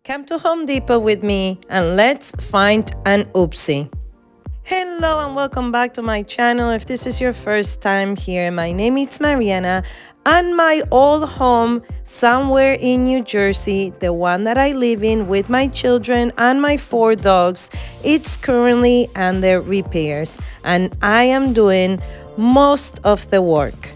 Come to Home Depot with me and let's find an oopsie. Hello and welcome back to my channel. If this is your first time here, my name is Mariana and my old home somewhere in New Jersey, the one that I live in with my children and my 4 dogs, it's currently under repairs and I am doing most of the work.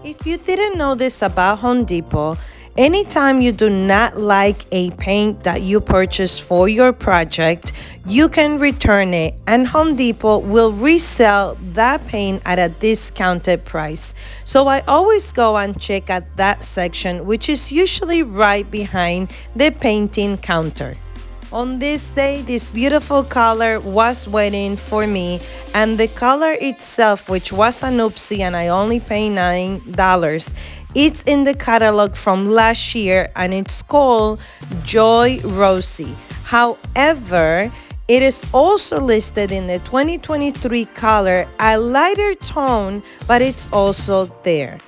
If you didn't know this about Home Depot, anytime you do not like a paint that you purchase for your project, you can return it and Home Depot will resell that paint at a discounted price. So I always go and check at that section, which is usually right behind the painting counter. On this day, this beautiful color was waiting for me, and the color itself, which was an oopsie and I only paid $9, it's in the catalog from last year and it's called Joy Rosy. However, it is also listed in the 2023 color, a lighter tone, but it's also there.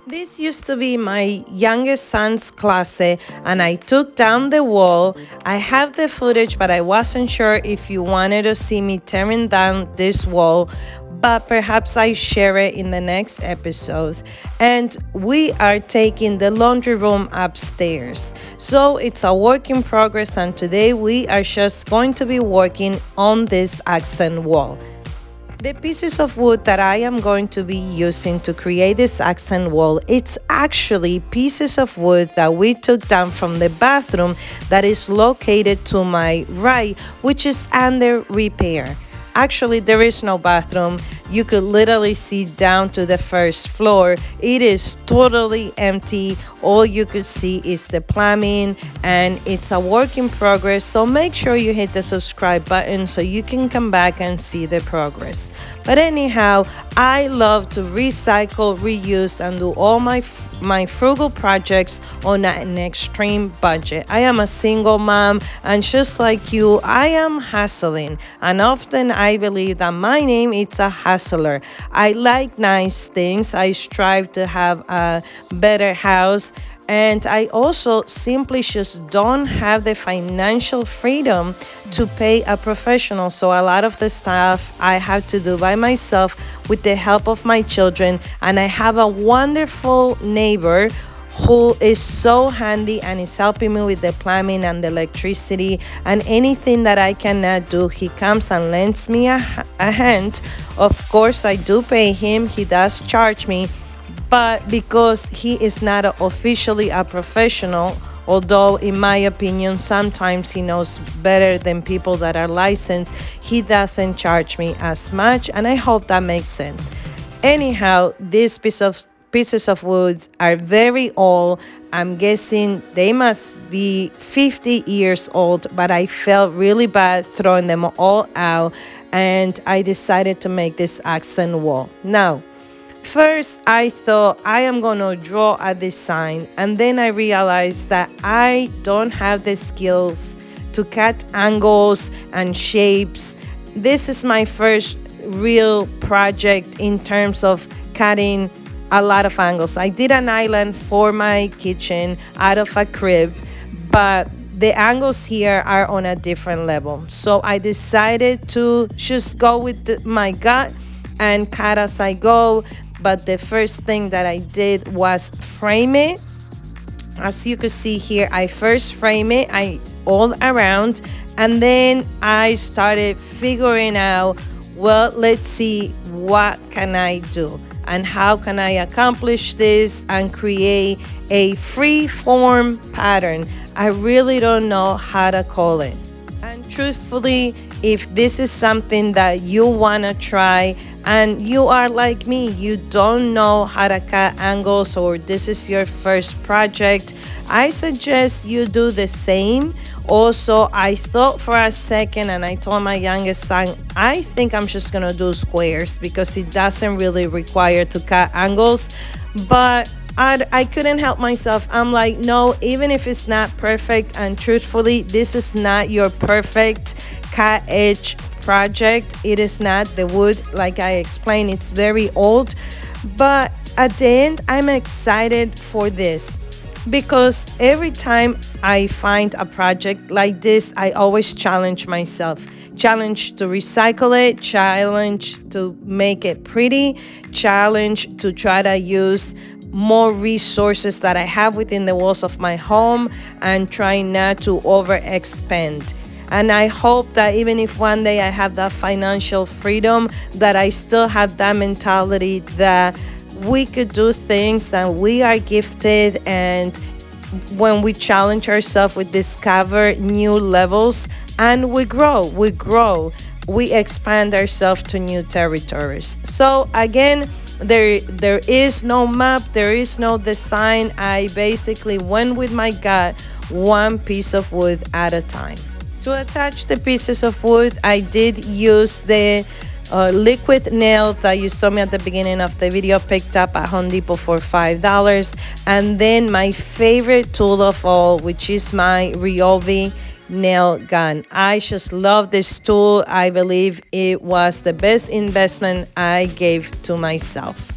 This used to be my youngest son's closet and I took down the wall. I have the footage, but I wasn't sure if you wanted to see me tearing down this wall, but perhaps I share it in the next episode. And we are taking the laundry room upstairs. So it's a work in progress and today we are just going to be working on this accent wall. The pieces of wood that I am going to be using to create this accent wall, it's actually pieces of wood that we took down from the bathroom that is located to my right, which is under repair. Actually, there is no bathroom. You could literally see down to the first floor. It is totally empty. All you could see is the plumbing and it's a work in progress. So make sure you hit the subscribe button so you can come back and see the progress. But anyhow, I love to recycle, reuse, and do all my frugal projects on an extreme budget. I am a single mom and just like you, I am hustling. And often I believe that my name is a hustler. I like nice things. I strive to have a better house. And I also simply just don't have the financial freedom to pay a professional. So a lot of the stuff I have to do by myself with the help of my children. And I have a wonderful neighbor who is so handy and is helping me with the plumbing and the electricity and anything that I cannot do. He comes and lends me a hand. Of course, I do pay him. He does charge me. But because he is not officially a professional, although in my opinion sometimes he knows better than people that are licensed, he doesn't charge me as much, and I hope that makes sense. Anyhow, these pieces of wood are very old. I'm guessing they must be 50 years old, but I felt really bad throwing them all out and I decided to make this accent wall. Now, first, I thought I am going to draw a design, and then I realized that I don't have the skills to cut angles and shapes. This is my first real project in terms of cutting a lot of angles. I did an island for my kitchen out of a crib, but the angles here are on a different level. So I decided to just go with my gut and cut as I go. But the first thing that I did was frame it. As you can see here, I first frame it all around, and then I started figuring out, well, let's see what can I do and how can I accomplish this and create a free form pattern. I really don't know how to call it. And truthfully, if this is something that you want to try and you are like me, you don't know how to cut angles, or this is your first project, I suggest you do the same. Also, I thought for a second and I told my youngest son, I think I'm just gonna do squares because it doesn't really require to cut angles. But I couldn't help myself. I'm like, no, even if it's not perfect, and truthfully, this is not your perfect cut edge project. It is not. The wood, like I explained, it's very old. But at the end, I'm excited for this. because every time I find a project like this, I always challenge myself. Challenge to recycle it, challenge to make it pretty, challenge to try to use more resources that I have within the walls of my home, and try not to overexpend. And I hope that even if one day I have that financial freedom, that I still have that mentality that we could do things and we are gifted, and when we challenge ourselves, we discover new levels and we grow, we expand ourselves to new territories. So again, there is no map, there is no design. I basically went with my gut, one piece of wood at a time. To attach the pieces of wood, I did use the liquid nail that you saw me at the beginning of the video, picked up at Home Depot for $5. And then my favorite tool of all, which is my Ryobi nail gun. I just love this tool. I believe it was the best investment I gave to myself.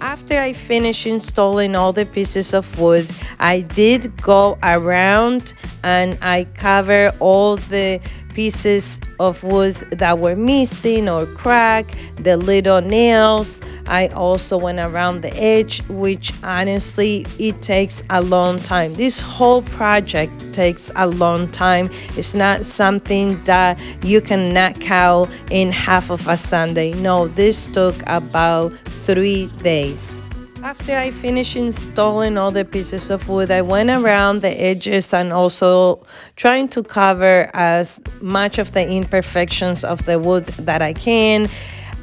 After I finished installing all the pieces of wood, I did go around and I covered all the pieces of wood that were missing or cracked, the little nails. I also went around the edge, which honestly, it takes a long time. This whole project takes a long time. It's not something that you can knock out in half of a Sunday. No, this took about 3 days. After I finished installing all the pieces of wood, I went around the edges and also trying to cover as much of the imperfections of the wood that I can,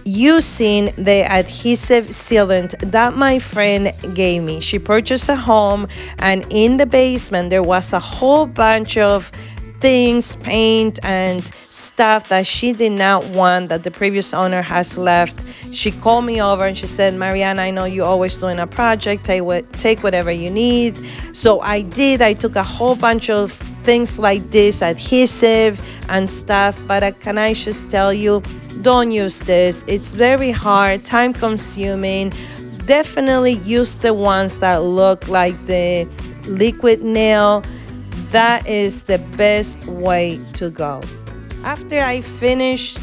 using the adhesive sealant that my friend gave me. She purchased a home, and in the basement there was a whole bunch of things, paint and stuff that she did not want, that the previous owner has left. She called me over and she said, Mariana, I know you're always doing a project, take whatever you need. So I did. I took a whole bunch of things like this, adhesive and stuff, but can I just tell you, don't use this. It's very hard, time consuming. Definitely use the ones that look like the liquid nail. That is the best way to go. After I finished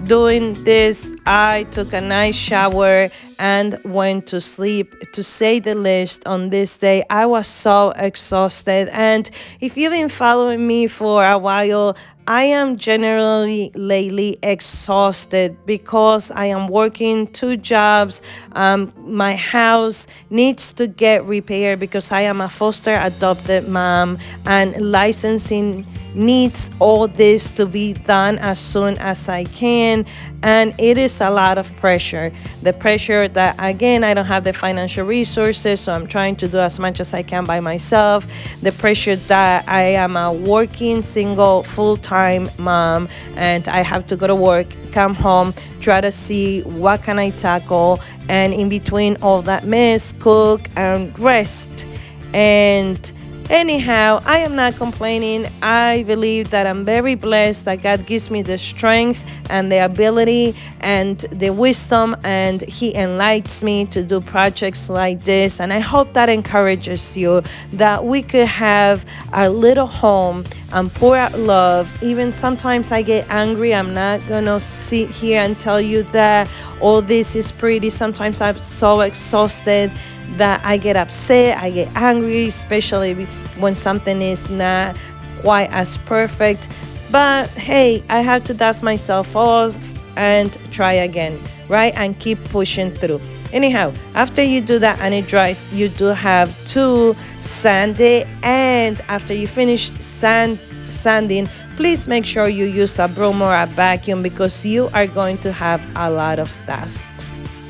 doing this, I took a nice shower and went to sleep. To say the least, on this day, I was so exhausted. And if you've been following me for a while, I am generally lately exhausted because I am working 2 jobs. My house needs to get repaired because I am a foster adopted mom, and licensing needs all this to be done as soon as I can. And it is a lot of pressure. The pressure that, again, I don't have the financial resources, so I'm trying to do as much as I can by myself. The pressure that I am a working single full-time mom and I have to go to work, come home, try to see what can I tackle, and in between all that mess, cook and rest. And anyhow, I am not complaining. I believe that I'm very blessed that God gives me the strength and the ability and the wisdom, and He enlightens me to do projects like this. And I hope that encourages you, that we could have a little home and pour out love. Even sometimes I get angry. I'm not gonna sit here and tell you that all this is pretty. Sometimes I'm so exhausted that I get upset, I get angry, especially when something is not quite as perfect. But hey, I have to dust myself off and try again, right? And keep pushing through. Anyhow, after you do that and it dries, you do have to sand it. And after you finish sanding, please make sure you use a broom or a vacuum because you are going to have a lot of dust.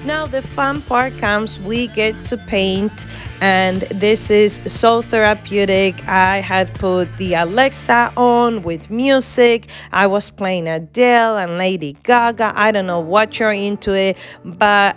Now the fun part comes, we get to paint, and this is so therapeutic. I had put the Alexa on with music. I was playing Adele and Lady Gaga. I don't know what you're into it, but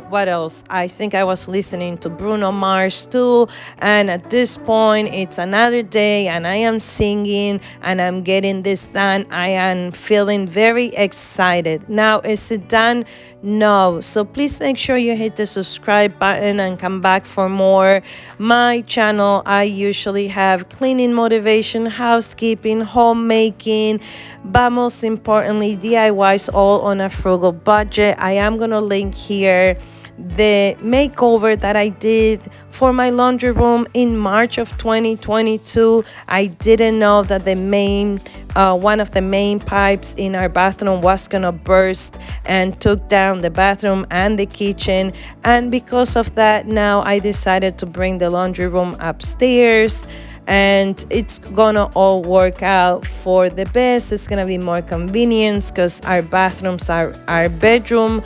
what else? I think I was listening to Bruno Mars too. And at this point, it's another day and I am singing and I'm getting this done. I am feeling very excited. Now, is it done? No, So please make sure you hit the subscribe button and come back for more. My channel, I usually have cleaning motivation, housekeeping, homemaking, but most importantly DIYs, all on a frugal budget. I am gonna link here the makeover that I did for my laundry room in March of 2022. I didn't know that the main one of the main pipes in our bathroom was gonna burst and took down the bathroom and the kitchen, and because of that now I decided to bring the laundry room upstairs, and it's gonna all work out for the best. It's gonna be more convenience because our bathrooms are our bedroom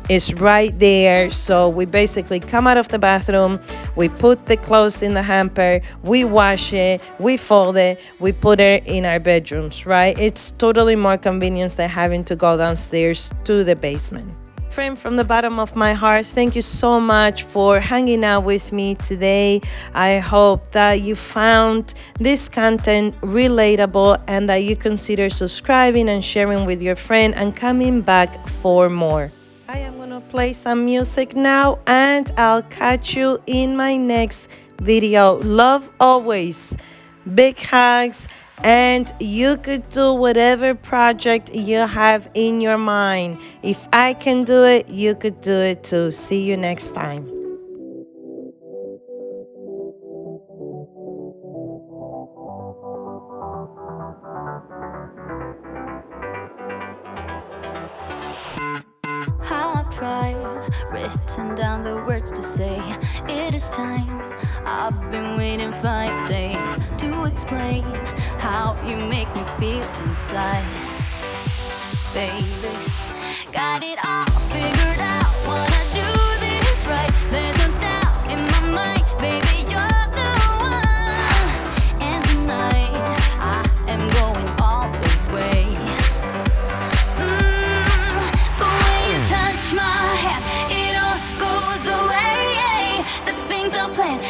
is right there. So we basically come out of the bathroom, we put the clothes in the hamper, we wash it, we fold it, we put it in our bedrooms, right? It's totally more convenience than having to go downstairs to the basement. Friend, from the bottom of my heart, thank you so much for hanging out with me today. I hope that you found this content relatable and that you consider subscribing and sharing with your friend and coming back for more. I am gonna play some music now, and I'll catch you in my next video. Love always, big hugs, and you could do whatever project you have in your mind. If I can do it, you could do it too. See you next time. I've tried, written down the words to say it is time. I've been waiting 5 days to explain how you make me feel inside. Baby, got it all figured out, wanna do this right. There's no doubt in my mind, baby, you're the one. And tonight, I am going all the way. My hand, it all goes away. The things I planned,